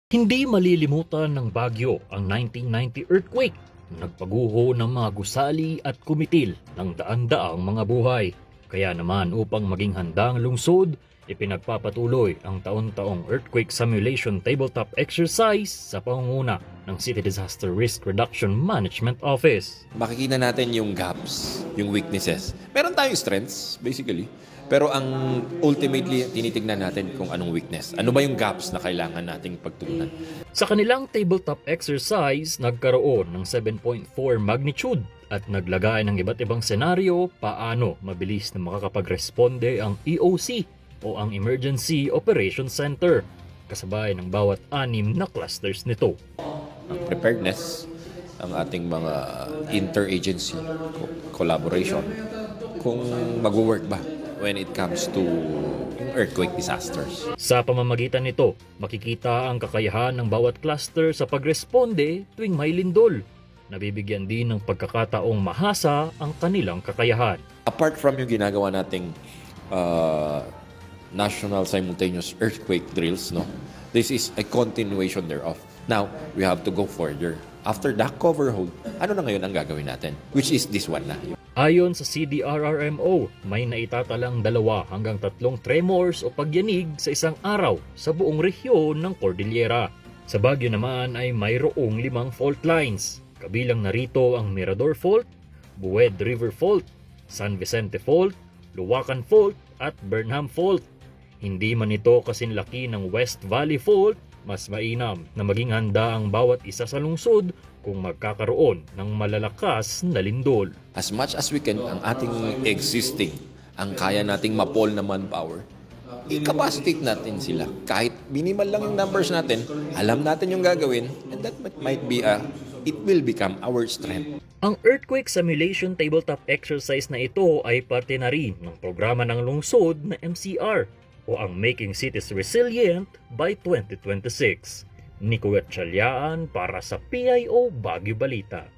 Hindi malilimutan ng Baguio ang 1990 earthquake. Nagpaguho ng mga gusali at kumitil ng daan-daang mga buhay. Kaya naman upang maging handang lungsod, ipinagpapatuloy ang taon-taong earthquake simulation tabletop exercise sa pangunguna ng City Disaster Risk Reduction Management Office. Makikita natin yung gaps, yung weaknesses. Meron tayong strengths, basically. Pero ang ultimately, tinitignan natin kung anong weakness. Ano ba yung gaps na kailangan nating pagtuunan? Sa kanilang tabletop exercise, nagkaroon ng 7.4 magnitude at naglagay ng iba't ibang senaryo paano mabilis na makakapagresponde ang EOC o ang Emergency Operations Center, kasabay ng bawat 6 na clusters nito. Ang preparedness, ang ating mga interagency collaboration, kung mag-work ba when it comes to earthquake disasters. Sa pamamagitan nito, makikita ang kakayahan ng bawat cluster sa pagresponde tuwing may lindol. Nabibigyan din ng pagkakataong mahasa ang kanilang kakayahan. Apart from yung ginagawa nating national simultaneous earthquake drills, no? This is a continuation thereof. Now, we have to go further. After that cover hold, ano na ngayon ang gagawin natin? Which is this one na. Ayon sa CDRRMO, may naitatalang 2 hanggang 3 tremors o pagyanig sa isang araw sa buong rehiyon ng Cordillera. Sa Baguio naman ay mayroong 5 fault lines. Kabilang narito ang Mirador Fault, Buwed River Fault, San Vicente Fault, Luwakan Fault at Burnham Fault. Hindi man ito kasinlaki ng West Valley Fault, mas mainam na maging handa ang bawat isa sa lungsod kung magkakaroon ng malalakas na lindol. As much as we can, ang ating existing, ang kaya nating mapol na manpower, i-capacitate natin sila. Kahit minimal lang yung numbers natin, alam natin yung gagawin, and that might be it will become our strength. Ang earthquake simulation tabletop exercise na ito ay parte na rin ng programa ng lungsod na MCR o ang Making Cities Resilient by 2026. Nico Gatchalian para sa PIO Baguio Balita.